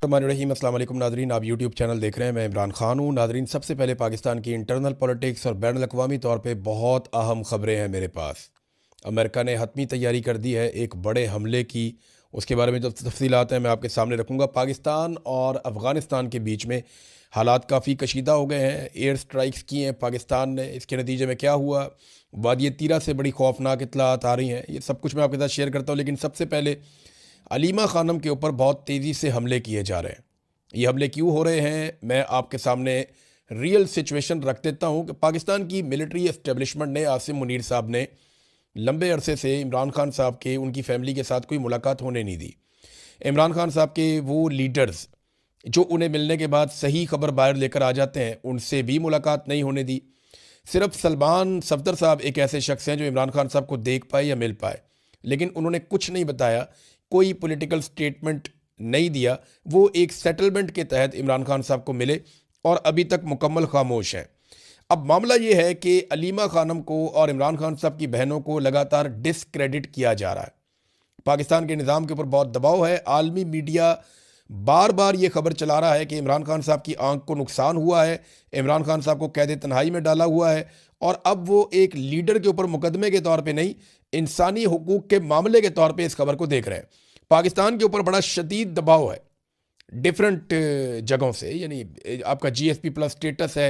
बिस्मिल्लाहिर्रहमानिर्रहीम। अस्सलाम वालेकुम नाज़रीन, आप यूट्यूब चैनल देख रहे हैं। मैं इमरान खान हूँ। नाज़रीन, सबसे पहले पाकिस्तान की इंटरनल पॉलिटिक्स और बैनुल अक़वामी तौर पे बहुत अहम ख़बरें हैं मेरे पास। अमेरिका ने हतमी तैयारी कर दी है एक बड़े हमले की। उसके बारे में जो तफ़सीलात हैं मैं आपके सामने रखूँगा। पाकिस्तान और अफ़गानिस्तान के बीच में हालात काफ़ी कशीदा हो गए हैं। एयर स्ट्राइक्स की हैं पाकिस्तान ने। इसके नतीजे में क्या हुआ, वादी तीरा से बड़ी खौफनाक इत्तलात आ रही हैं। ये सब कुछ मैं आपके साथ शेयर करता हूँ, लेकिन सबसे पहले अलीमा खानम के ऊपर बहुत तेज़ी से हमले किए जा रहे हैं। ये हमले क्यों हो रहे हैं, मैं आपके सामने रियल सिचुएशन रख देता हूँ कि पाकिस्तान की मिलिट्री एस्टेब्लिशमेंट ने आसिम मुनीर साहब ने लंबे अरसे से इमरान खान साहब के उनकी फ़ैमिली के साथ कोई मुलाकात होने नहीं दी। इमरान खान साहब के वो लीडर्स जो उन्हें मिलने के बाद सही खबर बाहर लेकर आ जाते हैं, उनसे भी मुलाकात नहीं होने दी। सिर्फ सलमान सफदर साहब एक ऐसे शख्स हैं जो इमरान खान साहब को देख पाए या मिल पाए, लेकिन उन्होंने कुछ नहीं बताया, कोई पॉलिटिकल स्टेटमेंट नहीं दिया। वो एक सेटलमेंट के तहत इमरान खान साहब को मिले और अभी तक मुकम्मल खामोश हैं। अब मामला ये है कि अलीमा खानम को और इमरान खान साहब की बहनों को लगातार डिसक्रेडिट किया जा रहा है। पाकिस्तान के निज़ाम के ऊपर बहुत दबाव है। आलमी मीडिया बार बार ये खबर चला रहा है कि इमरान खान साहब की आंख को नुकसान हुआ है, इमरान खान साहब को कैद तन्हाई में डाला हुआ है, और अब वो एक लीडर के ऊपर मुकदमे के तौर पे नहीं, इंसानी हुकूक के मामले के तौर पे इस खबर को देख रहे हैं। पाकिस्तान के ऊपर बड़ा शदीद दबाव है डिफरेंट जगहों से, यानी आपका GSP प्लस स्टेटस है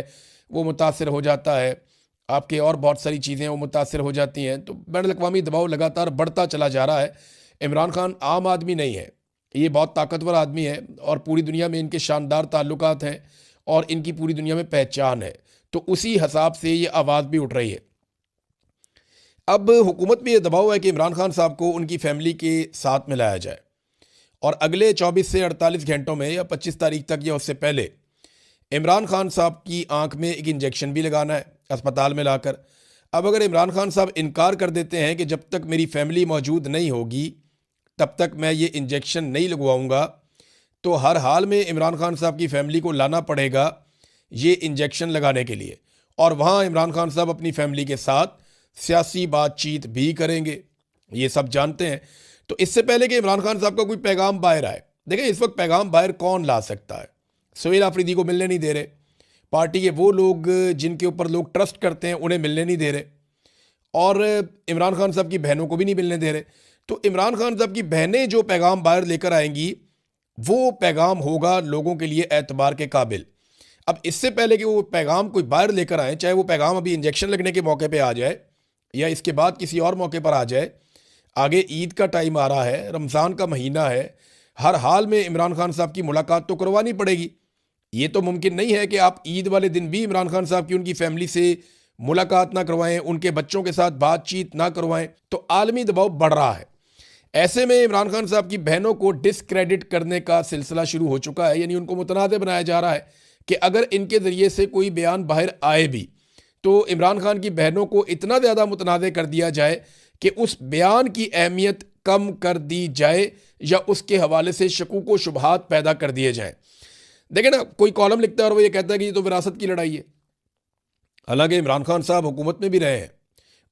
वो मुतासर हो जाता है, आपके और बहुत सारी चीज़ें वो मुतासर हो जाती हैं। तो बैनुल अक़वामी दबाव लगातार बढ़ता चला जा रहा है। इमरान खान आम आदमी नहीं है, ये बहुत ताकतवर आदमी है और पूरी दुनिया में इनके शानदार ताल्लुकात हैं और इनकी पूरी दुनिया में पहचान है। तो उसी हिसाब से ये आवाज़ भी उठ रही है। अब हुकूमत में ये दबाव है कि इमरान खान साहब को उनकी फैमिली के साथ मिलाया जाए और अगले 24 से 48 घंटों में या 25 तारीख तक या उससे पहले इमरान खान साहब की आंख में एक इंजेक्शन भी लगाना है अस्पताल में लाकर। अब अगर इमरान खान साहब इनकार कर देते हैं कि जब तक मेरी फैमिली मौजूद नहीं होगी तब तक मैं ये इंजेक्शन नहीं लगवाऊंगा, तो हर हाल में इमरान खान साहब की फैमिली को लाना पड़ेगा ये इंजेक्शन लगाने के लिए, और वहाँ इमरान खान साहब अपनी फैमिली के साथ सियासी बातचीत भी करेंगे, ये सब जानते हैं। तो इससे पहले कि इमरान खान साहब का कोई पैगाम बाहर आए, देखें इस वक्त पैगाम बाहर कौन ला सकता है। सोहेल आफरीदी को मिलने नहीं दे रहे, पार्टी के वो लोग जिनके ऊपर लोग ट्रस्ट करते हैं उन्हें मिलने नहीं दे रहे, और इमरान खान साहब की बहनों को भी नहीं मिलने दे रहे। तो इमरान खान साहब की बहनें जो पैगाम बाहर लेकर आएंगी वो पैगाम होगा लोगों के लिए एतबार के काबिल। अब इससे पहले कि वो पैगाम कोई बाहर लेकर आए, चाहे वो पैगाम अभी इंजेक्शन लगने के मौके पे आ जाए या इसके बाद किसी और मौके पर आ जाए, आगे ईद का टाइम आ रहा है, रमज़ान का महीना है, हर हाल में इमरान खान साहब की मुलाकात तो करवानी पड़ेगी। ये तो मुमकिन नहीं है कि आप ईद वाले दिन भी इमरान खान साहब की उनकी फैमिली से मुलाकात ना करवाएं, उनके बच्चों के साथ बातचीत ना करवाएं। तो आलमी दबाव बढ़ रहा है। ऐसे में इमरान खान साहब की बहनों को डिसक्रेडिट करने का सिलसिला शुरू हो चुका है, यानी उनको मुतनाज़ बनाया जा रहा है कि अगर इनके ज़रिए से कोई बयान बाहर आए भी तो इमरान खान की बहनों को इतना ज़्यादा मुतनाज़ कर दिया जाए कि उस बयान की अहमियत कम कर दी जाए या उसके हवाले से शकूक व शुबहात पैदा कर दिए जाएं। देखें ना, कोई कॉलम लिखता है और वो ये कहता है कि ये तो विरासत की लड़ाई है। हालांकि इमरान खान साहब हुकूमत में भी रहे हैं,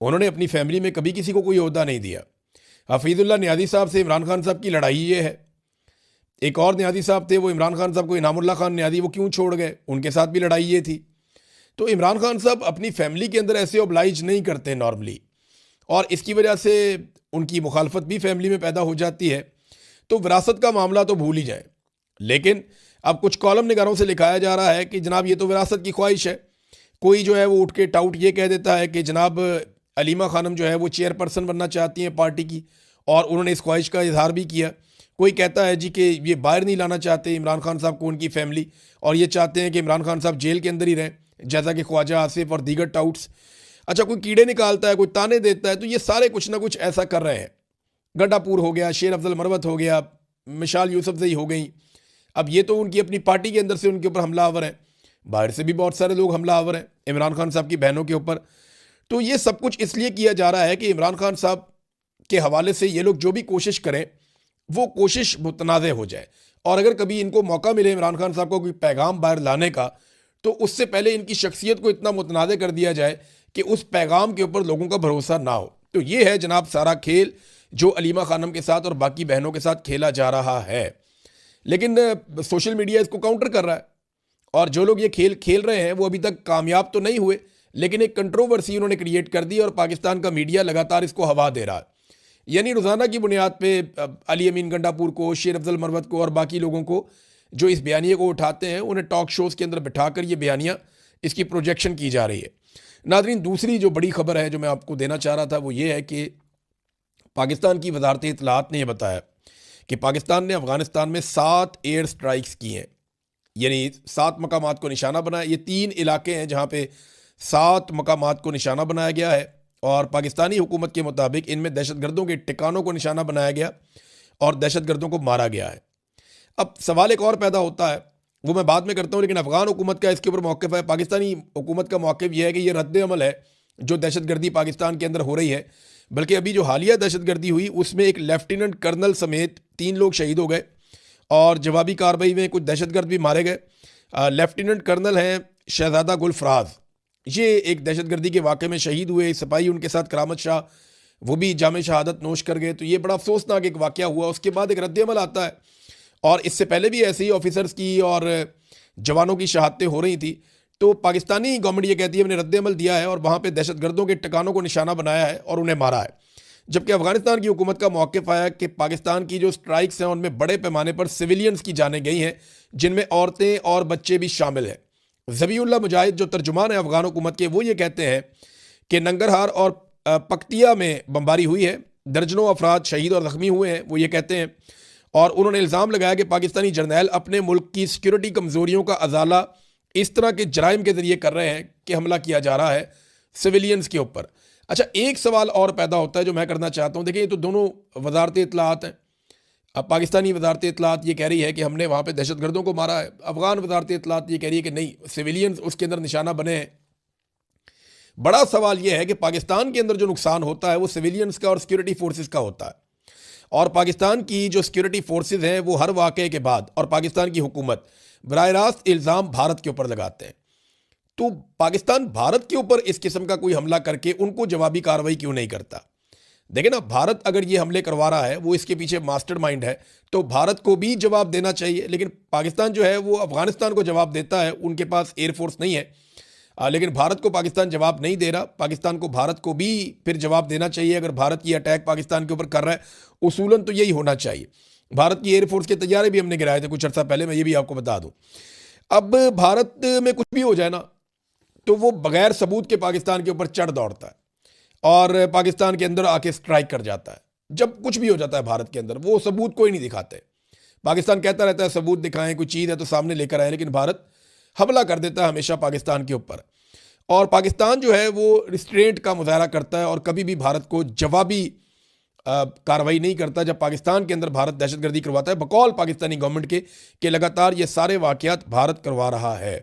उन्होंने अपनी फैमिली में कभी किसी को कोई ओहदा नहीं दिया। हफीजुल्लाह नियाज़ी साहब से इमरान खान साहब की लड़ाई ये है। एक और नियाज़ी साहब थे, वो इमरान खान साहब को इनामुल्लाह खान नियाज़ी, वो क्यों छोड़ गए, उनके साथ भी लड़ाई ये थी। तो इमरान खान साहब अपनी फैमिली के अंदर ऐसे ओब्लाइज नहीं करते नॉर्मली, और इसकी वजह से उनकी मुखालफत भी फैमिली में पैदा हो जाती है। तो विरासत का मामला तो भूल ही जाए, लेकिन अब कुछ कॉलम निगारों से लिखाया जा रहा है कि जनाब ये तो विरासत की ख्वाहिश है। कोई जो है वो उठ के टाउट ये कह देता है कि जनाब अलीमा खानम जो है वो चेयरपर्सन बनना चाहती हैं पार्टी की, और उन्होंने इस ख्वाहिश का इजहार भी किया। कोई कहता है जी कि ये बाहर नहीं लाना चाहते इमरान खान साहब को उनकी फैमिली, और ये चाहते हैं कि इमरान खान साहब जेल के अंदर ही रहें, जैसा कि ख्वाजा आसिफ और दीगर टाउट्स। अच्छा, कोई कीड़े निकालता है, कोई ताने देता है, तो ये सारे कुछ ना कुछ ऐसा कर रहे हैं। गड्डापुर हो गया, शेर अफजल मरवत हो गया, मिशाल यूसुफजई हो गई। अब ये तो उनकी अपनी पार्टी के अंदर से उनके ऊपर हमलावर हैं, बाहर से भी बहुत सारे लोग हमलावर हैं इमरान खान साहब की बहनों के ऊपर। तो ये सब कुछ इसलिए किया जा रहा है कि इमरान खान साहब के हवाले से ये लोग जो भी कोशिश करें वो कोशिश मुतनाज़ हो जाए, और अगर कभी इनको मौका मिले इमरान खान साहब को कोई पैगाम बाहर लाने का, तो उससे पहले इनकी शख्सियत को इतना मुतनाज़ कर दिया जाए कि उस पैगाम के ऊपर लोगों का भरोसा ना हो। तो ये है जनाब सारा खेल जो अलीमा खानम के साथ और बाकी बहनों के साथ खेला जा रहा है। लेकिन सोशल मीडिया इसको काउंटर कर रहा है, और जो लोग ये खेल खेल रहे हैं वो अभी तक कामयाब तो नहीं हुए, लेकिन एक कंट्रोवर्सी उन्होंने क्रिएट कर दी और पाकिस्तान का मीडिया लगातार इसको हवा दे रहा है। यानी रोज़ाना की बुनियाद पे अली अमीन गंडापुर को, शेर अफजल मरवत को और बाकी लोगों को जो इस बयानिए को उठाते हैं, उन्हें टॉक शोज़ के अंदर बिठाकर ये बयानियाँ इसकी प्रोजेक्शन की जा रही है। नाज़रीन, दूसरी जो बड़ी खबर है जो मैं आपको देना चाह रहा था वो ये है कि पाकिस्तान की वजारत इत्तलाआत ने यह बताया कि पाकिस्तान ने अफ़गानिस्तान में 7 एयर स्ट्राइक्स की हैं, यानी 7 मकामात को निशाना बनाया। ये 3 इलाके हैं जहाँ पे 7 मकामात को निशाना बनाया गया है, और पाकिस्तानी हुकूमत के मुताबिक इनमें दहशतगर्दों के ठिकानों को निशाना बनाया गया और दहशतगर्दों को मारा गया है। अब सवाल एक और पैदा होता है, वो मैं बाद में करता हूँ, लेकिन अफ़गान हुकूमत का इसके ऊपर मौक़िफ़ है। पाकिस्तानी हुकूमत का मौक़िफ़ यह है कि यह रद्द अमल है जो दहशतगर्दी पाकिस्तान के अंदर हो रही है। बल्कि अभी जो हालिया दहशतगर्दी हुई उसमें एक लेफ्टिनेंट कर्नल समेत 3 लोग शहीद हो गए और जवाबी कार्रवाई में कुछ दहशतगर्द भी मारे गए। लेफ्टिनेंट कर्नल हैं शहजादा गुल फराज, ये एक दहशतगर्दी के वाक़े में शहीद हुए। सिपाही उनके साथ करामत शाह, वो भी जाम शहादत नोश कर गए। तो ये बड़ा अफसोसनाक एक वाक़या हुआ। उसके बाद एक रद्द अमल आता है, और इससे पहले भी ऐसे ही ऑफिसर्स की और जवानों की शहादतें हो रही थी। तो पाकिस्तानी गवर्नमेंट ये कहती है हमने रद्द अमल दिया है और वहाँ पे दहशतगर्दों के ठिकानों को निशाना बनाया है और उन्हें मारा है। जबकि अफगानिस्तान की हुकूमत का मौक़िफ़ आया कि पाकिस्तान की जो स्ट्राइक्स हैं उनमें बड़े पैमाने पर सिविलियंस की जानें गई हैं, जिनमें औरतें और बच्चे भी शामिल हैं। ज़बीउल्लाह मुजाहिद जो तर्जुमान है अफगान हुकूमत के, वो ये कहते हैं कि नंगरहार और पक्तिया में बमबारी हुई है, दर्जनों अफराद शहीद और ज़ख्मी हुए हैं, वो ये कहते हैं। और उन्होंने इल्ज़ाम लगाया कि पाकिस्तानी जर्नैल अपने मुल्क की सिक्योरिटी कमज़ोरियों का अजाला इस तरह के जराइम के ज़रिए कर रहे हैं कि हमला किया जा रहा है सिविलियंस के ऊपर। अच्छा, एक सवाल और पैदा होता है जो मैं करना चाहता हूँ। देखिए, ये तो दोनों वजारत इत्तलाआत हैं। अब पाकिस्तानी वजारत इत्तलाआत ये कह रही है कि हमने वहाँ पे दहशतगर्दों को मारा है, अफगान वजारत इत्तलाआत ये कह रही है कि नहीं, सिविलियंस उसके अंदर निशाना बने हैं। बड़ा सवाल ये है कि पाकिस्तान के अंदर जो नुकसान होता है वो सिविलियंस का और सिक्योरिटी फोर्सेस का होता है, और पाकिस्तान की जो सिक्योरिटी फोर्सेस हैं वो हर वाक़े के बाद और पाकिस्तान की हुकूमत बराह रास्त इल्ज़ाम भारत के ऊपर लगाते हैं। तो पाकिस्तान भारत के ऊपर इस किस्म का कोई हमला करके उनको जवाबी कार्रवाई क्यों नहीं करता? देखिए ना, भारत अगर ये हमले करवा रहा है, वो इसके पीछे मास्टरमाइंड है, तो भारत को भी जवाब देना चाहिए। लेकिन पाकिस्तान जो है वो अफगानिस्तान को जवाब देता है, उनके पास एयरफोर्स नहीं है। लेकिन भारत को पाकिस्तान जवाब नहीं दे रहा। पाकिस्तान को भारत को भी फिर जवाब देना चाहिए अगर भारत की अटैक पाकिस्तान के ऊपर कर रहा है। उसूलन तो यही होना चाहिए। भारत की एयरफोर्स के तैयारे भी हमने गिराए थे कुछ अर्सा पहले, मैं ये भी आपको बता दूं। अब भारत में कुछ भी हो जाए ना, तो वो बगैर सबूत के पाकिस्तान के ऊपर चढ़ दौड़ता है और पाकिस्तान के अंदर आके स्ट्राइक कर जाता है। जब कुछ भी हो जाता है भारत के अंदर, वो सबूत कोई नहीं दिखाते। पाकिस्तान कहता रहता है सबूत दिखाएं, कोई चीज़ है तो सामने लेकर आए, लेकिन भारत हमला कर देता है हमेशा पाकिस्तान के ऊपर। और पाकिस्तान जो है वो रिस्ट्रेंट का मुजाहरा करता है और कभी भी भारत को जवाबी कार्रवाई नहीं करता जब पाकिस्तान के अंदर भारत दहशतगर्दी करवाता है, बकौल पाकिस्तानी गवर्नमेंट के लगातार ये सारे वाक़यात भारत करवा रहा है।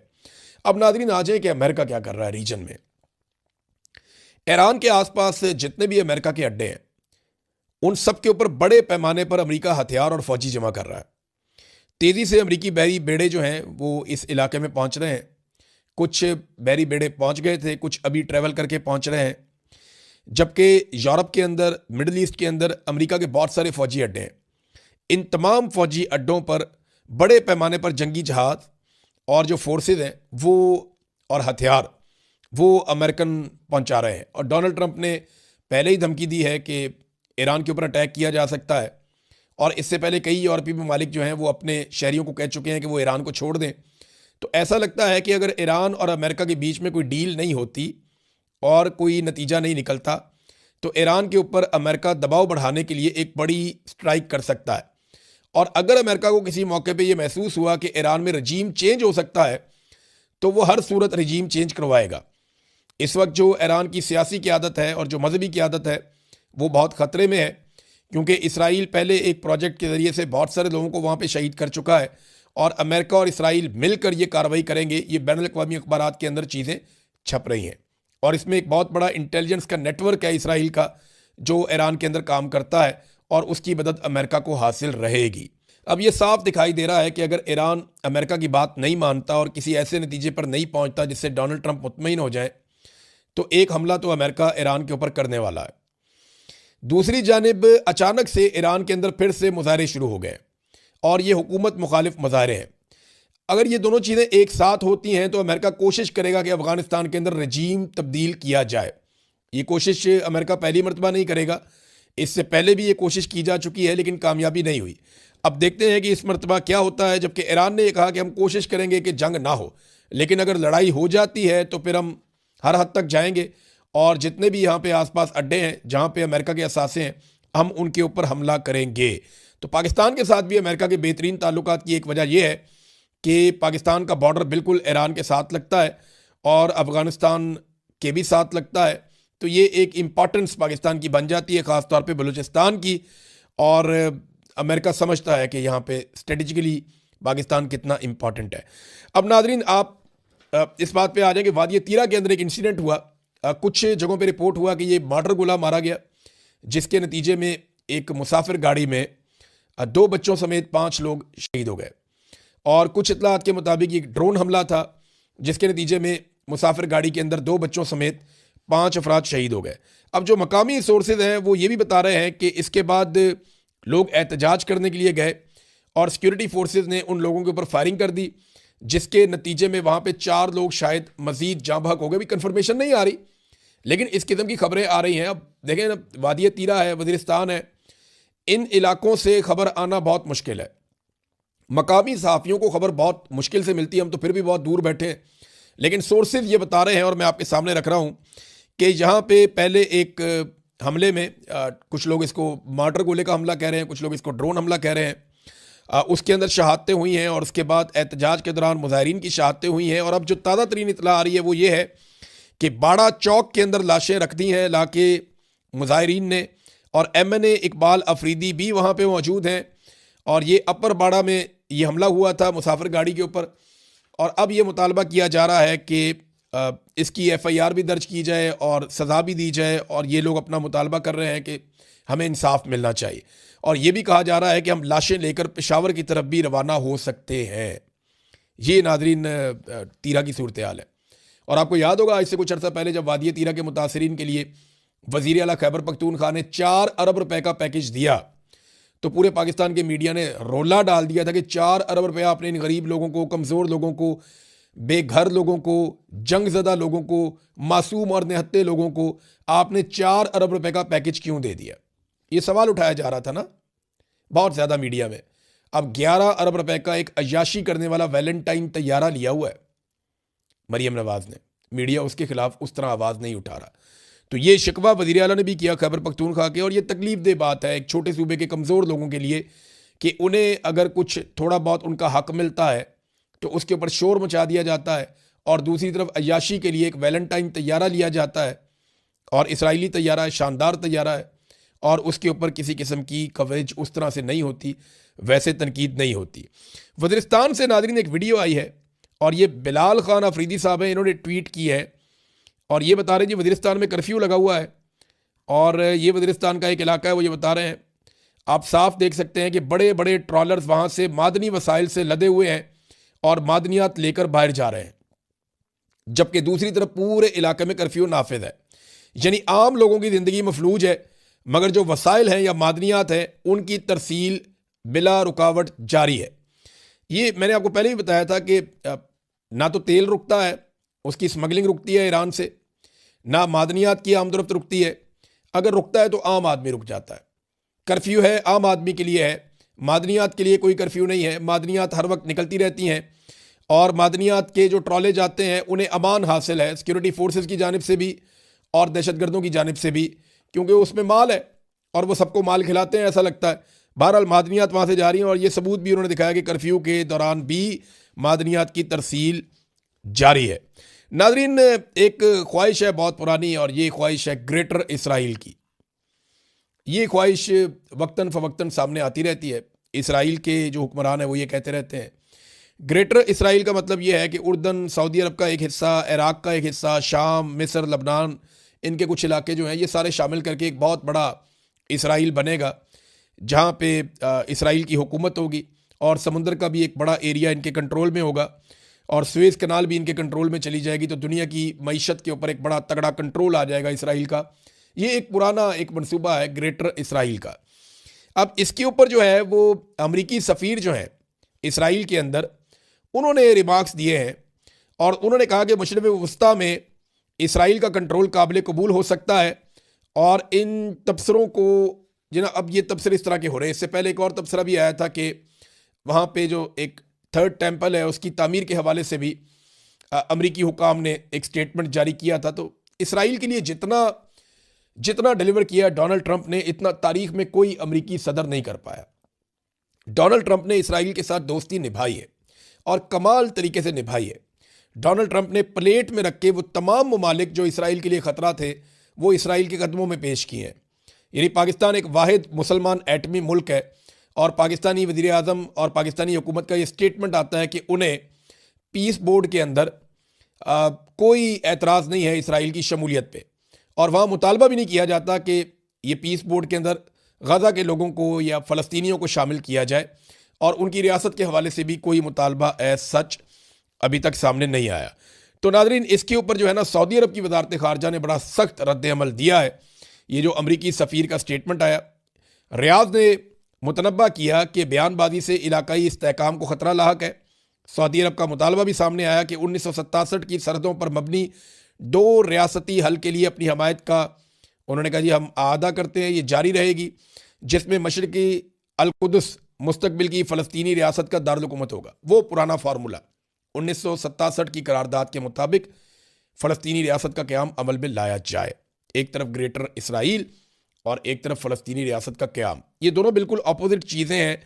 अब नाज़रीन, आ जाए कि अमेरिका क्या कर रहा है रीजन में। ईरान के आसपास जितने भी अमेरिका के अड्डे हैं, उन सब के ऊपर बड़े पैमाने पर अमेरिका हथियार और फौजी जमा कर रहा है। तेज़ी से अमेरिकी बहरी बेड़े जो हैं वो इस इलाके में पहुंच रहे हैं। कुछ बहरी बेड़े पहुंच गए थे, कुछ अभी ट्रैवल करके पहुंच रहे हैं। जबकि यूरोप के अंदर, मिडल ईस्ट के अंदर अमेरिका के बहुत सारे फौजी अड्डे हैं। इन तमाम फौजी अड्डों पर बड़े पैमाने पर जंगी जहाज़ और जो फोर्सेज हैं वो और हथियार वो अमेरिकन पहुंचा रहे हैं। और डोनाल्ड ट्रंप ने पहले ही धमकी दी है कि ईरान के ऊपर अटैक किया जा सकता है, और इससे पहले कई यूरोपीय ममालिक जो हैं वो अपने शहरियों को कह चुके हैं कि वो ईरान को छोड़ दें। तो ऐसा लगता है कि अगर ईरान और अमेरिका के बीच में कोई डील नहीं होती और कोई नतीजा नहीं निकलता, तो ईरान के ऊपर अमेरिका दबाव बढ़ाने के लिए एक बड़ी स्ट्राइक कर सकता है। और अगर अमेरिका को किसी मौके पे ये महसूस हुआ कि ईरान में रजीम चेंज हो सकता है, तो वो हर सूरत रजीम चेंज करवाएगा। इस वक्त जो ईरान की सियासी क़यादत है और जो मजहबी क़यादत है वो बहुत ख़तरे में है, क्योंकि इसराइल पहले एक प्रोजेक्ट के ज़रिए से बहुत सारे लोगों को वहाँ पे शहीद कर चुका है, और अमेरिका और इसराइल मिलकर ये कार्रवाई करेंगे। ये बैनुल-अक़वामी अखबारात के अंदर चीज़ें छप रही हैं, और इसमें एक बहुत बड़ा इंटेलिजेंस का नेटवर्क है इसराइल का जो ईरान के अंदर काम करता है, और उसकी मदद अमेरिका को हासिल रहेगी। अब ये साफ दिखाई दे रहा है कि अगर ईरान अमेरिका की बात नहीं मानता और किसी ऐसे नतीजे पर नहीं पहुंचता जिससे डोनाल्ड ट्रंप मुतमईन हो जाए, तो एक हमला तो अमेरिका ईरान के ऊपर करने वाला है। दूसरी जानिब अचानक से ईरान के अंदर फिर से मुजाहरे शुरू हो गए, और ये हुकूमत मुखालिफ मज़ाहरे हैं। अगर ये दोनों चीज़ें एक साथ होती हैं तो अमेरिका कोशिश करेगा कि अफ़गानिस्तान के अंदर रजीम तब्दील किया जाए। ये कोशिश अमेरिका पहली मरतबा नहीं करेगा, इससे पहले भी ये कोशिश की जा चुकी है लेकिन कामयाबी नहीं हुई। अब देखते हैं कि इस मरतबा क्या होता है, जबकि ईरान ने कहा कि हम कोशिश करेंगे कि जंग ना हो, लेकिन अगर लड़ाई हो जाती है तो फिर हम हर हद तक जाएंगे और जितने भी यहाँ पे आसपास अड्डे हैं जहाँ पे अमेरिका के असासे हैं हम उनके ऊपर हमला करेंगे। तो पाकिस्तान के साथ भी अमेरिका के बेहतरीन ताल्लुकात की एक वजह यह है कि पाकिस्तान का बॉर्डर बिल्कुल ईरान के साथ लगता है और अफ़गानिस्तान के भी साथ लगता है। तो ये एक इम्पॉर्टेंस पाकिस्तान की बन जाती है, ख़ास तौर पे बलूचिस्तान की। और अमेरिका समझता है कि यहाँ पे स्ट्रेटजिकली पाकिस्तान कितना इम्पॉर्टेंट है। अब नाजरीन आप इस बात पे आ जाएंगे, वादी तीरा के अंदर एक इंसिडेंट हुआ। कुछ जगहों पे रिपोर्ट हुआ कि ये मर्डर गोला मारा गया, जिसके नतीजे में एक मुसाफिर गाड़ी में 2 बच्चों समेत 5 लोग शहीद हो गए। और कुछ इतलात के मुताबिक एक ड्रोन हमला था जिसके नतीजे में मुसाफिर गाड़ी के अंदर 2 बच्चों समेत 5 अफराद शहीद हो गए। अब जो मकामी सोर्सेज हैं वो ये भी बता रहे हैं कि इसके बाद लोग एहतजाज करने के लिए गए और सिक्योरिटी फोर्सेज ने उन लोगों के ऊपर फायरिंग कर दी, जिसके नतीजे में वहाँ पे 4 लोग शायद मजीद जाँ बहक हो गए। भी कन्फर्मेशन नहीं आ रही लेकिन इस किस्म की खबरें आ रही हैं। अब देखें ना, वादी तीरा है, वज़ीरिस्तान है, इन इलाकों से खबर आना बहुत मुश्किल है। मकामी सहाफ़ियों को खबर बहुत मुश्किल से मिलती है, हम तो फिर भी बहुत दूर बैठे हैं, लेकिन सोर्सेज ये बता रहे हैं और मैं आपके सामने रख रहा हूँ कि यहाँ पे पहले एक हमले में कुछ लोग इसको मार्टर गोले का हमला कह रहे हैं, कुछ लोग इसको ड्रोन हमला कह रहे हैं। उसके अंदर शहादतें हुई हैं और उसके बाद एहतजाज के दौरान मुजाहिरीन की शहादतें हुई हैं। और अब जो ताज़ा तरीन इतला आ रही है वो ये है कि बाड़ा चौक के अंदर लाशें रख दी हैं लाके मुजाहिरीन ने, और MNA इकबाल अफरीदी भी वहाँ पे मौजूद हैं। और ये अपर बाड़ा में ये हमला हुआ था मुसाफिर गाड़ी के ऊपर। और अब ये मुतालबा किया जा रहा है कि इसकी FIR भी दर्ज की जाए और सज़ा भी दी जाए। और ये लोग अपना मुतालबा कर रहे हैं कि हमें इंसाफ मिलना चाहिए। और ये भी कहा जा रहा है कि हम लाशें लेकर पेशावर की तरफ भी रवाना हो सकते हैं। ये नाजरीन तीरा की सूरत हाल है। और आपको याद होगा इससे कुछ अर्सा पहले जब वादी तीरा के मुतासरीन के लिए वज़ीर आला खैबर पख्तूनख्वा ने 4 अरब रुपए का पैकेज दिया, तो पूरे पाकिस्तान के मीडिया ने रोला डाल दिया था कि 4 अरब रुपया आपने इन गरीब लोगों को, कमज़ोर लोगों को, बेघर लोगों को, जंगज़दा लोगों को, मासूम और निहत्ते लोगों को आपने 4 अरब रुपए का पैकेज क्यों दे दिया। ये सवाल उठाया जा रहा था ना बहुत ज़्यादा मीडिया में। अब 11 अरब रुपए का एक अय्याशी करने वाला वैलेंटाइन तैयारा लिया हुआ है मरियम नवाज़ ने, मीडिया उसके खिलाफ उस तरह आवाज़ नहीं उठा रहा। तो ये शिकवा वज़ीर आला ने भी किया खैबर पख्तूनख्वा के। और ये तकलीफ दे बात है एक छोटे सूबे के कमज़ोर लोगों के लिए कि उन्हें अगर कुछ थोड़ा बहुत उनका हक मिलता है तो उसके ऊपर शोर मचा दिया जाता है, और दूसरी तरफ अय्याशी के लिए एक वैलेंटाइन तैयारा लिया जाता है। और इसराइली तैयारा है, शानदार तैयारा है, और उसके ऊपर किसी किस्म की कवरेज उस तरह से नहीं होती, वैसे तनकीद नहीं होती। वज़ीरिस्तान से नाज़रीन एक वीडियो आई है और ये बिलाल खान अफरीदी साहब हैं, इन्होंने ट्वीट की है और ये बता रहे हैं जी वज़ीरिस्तान में कर्फ्यू लगा हुआ है। और ये वज़ीरिस्तान का एक इलाका है, वो ये बता रहे हैं, आप साफ देख सकते हैं कि बड़े बड़े ट्रॉलर्स वहाँ से मादनी वसाइल से लदे हुए हैं और मादनियात लेकर बाहर जा रहे हैं, जबकि दूसरी तरफ पूरे इलाके में कर्फ्यू नाफिज है। यानी आम लोगों की ज़िंदगी मफलूज है, मगर जो वसाइल हैं या मादनियात हैं उनकी तरसील बिला रुकावट जारी है। ये मैंने आपको पहले ही बताया था कि ना तो तेल रुकता है, उसकी स्मगलिंग रुकती है ईरान से, ना मादनियात की आमदरफ्त रुकती है। अगर रुकता है तो आम आदमी रुक जाता है। कर्फ्यू है आम आदमी के लिए है, मादनियात के लिए कोई कर्फ्यू नहीं है। मादनियात हर वक्त निकलती रहती हैं और मादनियात के जो ट्रॉले जाते हैं उन्हें अमान हासिल है सिक्योरिटी फोर्सेस की जानिब से भी और दहशतगर्दों की जानिब से भी, क्योंकि उसमें माल है और वो सबको माल खिलाते हैं ऐसा लगता है। बहरहाल मादनियात वहाँ से जा रही हैं और ये सबूत भी उन्होंने दिखाया कि कर्फ्यू के दौरान भी मादनियात की तरसील जारी है। नाजरीन एक ख्वाहिश है बहुत पुरानी और ये ख्वाहिश है ग्रेटर इसराइल की। ये ख्वाहिश वक्तन फ़वक्तन सामने आती रहती है। इसराइल के जो हुक्मरान हैं वो ये कहते रहते हैं ग्रेटर इसराइल का मतलब ये है कि उर्दन, सऊदी अरब का एक हिस्सा, इराक़ का एक हिस्सा, शाम, मिस्र, लबनान, इनके कुछ इलाके जो हैं ये सारे शामिल करके एक बहुत बड़ा इसराइल बनेगा जहाँ पे इसराइल की हुकूमत होगी और समुंदर का भी एक बड़ा एरिया इनके कंट्रोल में होगा और सुएज़ कनाल भी इनके कंट्रोल में चली जाएगी। तो दुनिया की मईशत के ऊपर एक बड़ा तगड़ा कंट्रोल आ जाएगा इसराइल का। ये एक पुराना एक मंसूबा है ग्रेटर इसराइल का। अब इसके ऊपर जो है वो अमरीकी सफ़ीर जो है इसराइल के अंदर, उन्होंने रिमार्क्स दिए हैं और उन्होंने कहा कि मशरक़ वस्ता में इसराइल का कंट्रोल काबिल कबूल हो सकता है। और इन तबसरों को जिना अब ये तबसरे इस तरह के हो रहे हैं। इससे पहले एक और तबसरा भी आया था कि वहाँ पे जो एक थर्ड टेम्पल है उसकी तामीर के हवाले से भी अमरीकी हुकाम ने एक स्टेटमेंट जारी किया था। तो इसराइल के लिए जितना जितना डिलीवर किया डोनाल्ड ट्रंप ने, इतना तारीख में कोई अमरीकी सदर नहीं कर पाया। डोनाल्ड ट्रंप ने इसराइल के साथ दोस्ती निभाई है और कमाल तरीके से निभाई है। डोनाल्ड ट्रंप ने प्लेट में रख के वो तमाम ममालिक जो इसराइल के लिए ख़तरा थे वो इसराइल के कदमों में पेश किए हैं। यानी पाकिस्तान एक वाहिद मुसलमान एटमी मुल्क है और पाकिस्तानी वज़ीर आज़म और पाकिस्तानी हुकूमत का ये स्टेटमेंट आता है कि उन्हें पीस बोर्ड के अंदर कोई एतराज़ नहीं है इसराइल की शमूलियत पे, और वहाँ मुतालबा भी नहीं किया जाता कि ये पीस बोर्ड के अंदर गज़ा के लोगों को या फ़लस्तीनियों को शामिल किया जाए, और उनकी रियासत के हवाले से भी कोई मुतालबा एज सच अभी तक सामने नहीं आया। तो नाज़रीन, इसके ऊपर जो है ना सऊदी अरब की वज़ारत ख़ारजा ने बड़ा सख्त रद्द अमल दिया है। ये जो अमरीकी सफ़ीर का स्टेटमेंट आया, रियाद ने मुतनब्बा किया कि बयानबाजी से इलाकाई इस्तेहकाम को ख़तरा लाहक है। सऊदी अरब का मुतालबा भी सामने आया कि 1967 की सरहदों पर मबनी 2 रियासती हल के लिए अपनी हमायत का उन्होंने कहा जी हम आदा करते हैं, ये जारी रहेगी, जिसमें मशरक़ी अल-कुद्स मुस्तकबिल की फ़लस्तीनी रियासत का दारुल-हुकूमत होगा। वो पुराना फार्मूला 1967 की करारदाद के मुताबिक फ़लस्तीनी रियासत का क़याम अमल में लाया जाए। एक तरफ ग्रेटर इसराइल और एक तरफ फ़लस्तीनी रियासत का क़याम, ये दोनों बिल्कुल अपोजिट चीज़ें हैं,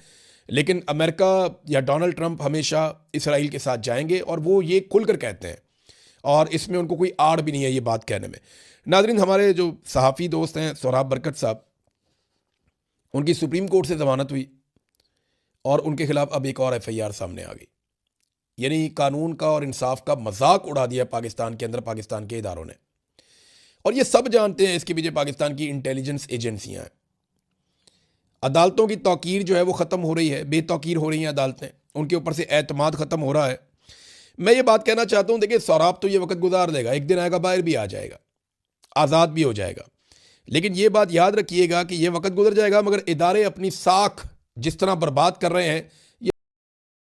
लेकिन अमेरिका या डोनाल्ड ट्रंप हमेशा इसराइल के साथ जाएंगे और वो ये खुलकर कहते हैं और इसमें उनको कोई आड़ भी नहीं है ये बात कहने में। नाज़रीन, हमारे जो सहाफ़ी दोस्त हैं सोहराब बरकत साहब, उनकी सुप्रीम कोर्ट से ज़मानत हुई और उनके खिलाफ अब एक और FIR सामने आ गई। यानी कानून का और इंसाफ का मजाक उड़ा दिया पाकिस्तान के अंदर पाकिस्तान के इदारों ने, और ये सब जानते हैं इसके पीछे पाकिस्तान की इंटेलिजेंस एजेंसियां हैं। अदालतों की तौकीर जो है वो ख़त्म हो रही है, बेतौकीर हो रही हैं अदालतें, उनके ऊपर से एतमाद ख़त्म हो रहा है। मैं ये बात कहना चाहता हूँ, देखिए सौराब तो ये वक्त गुजार देगा, एक दिन आएगा बाहर भी आ जाएगा, आज़ाद भी हो जाएगा, लेकिन ये बात याद रखिएगा कि ये वक्त गुजर जाएगा, मगर इदारे अपनी साख जिस तरह बर्बाद कर रहे हैं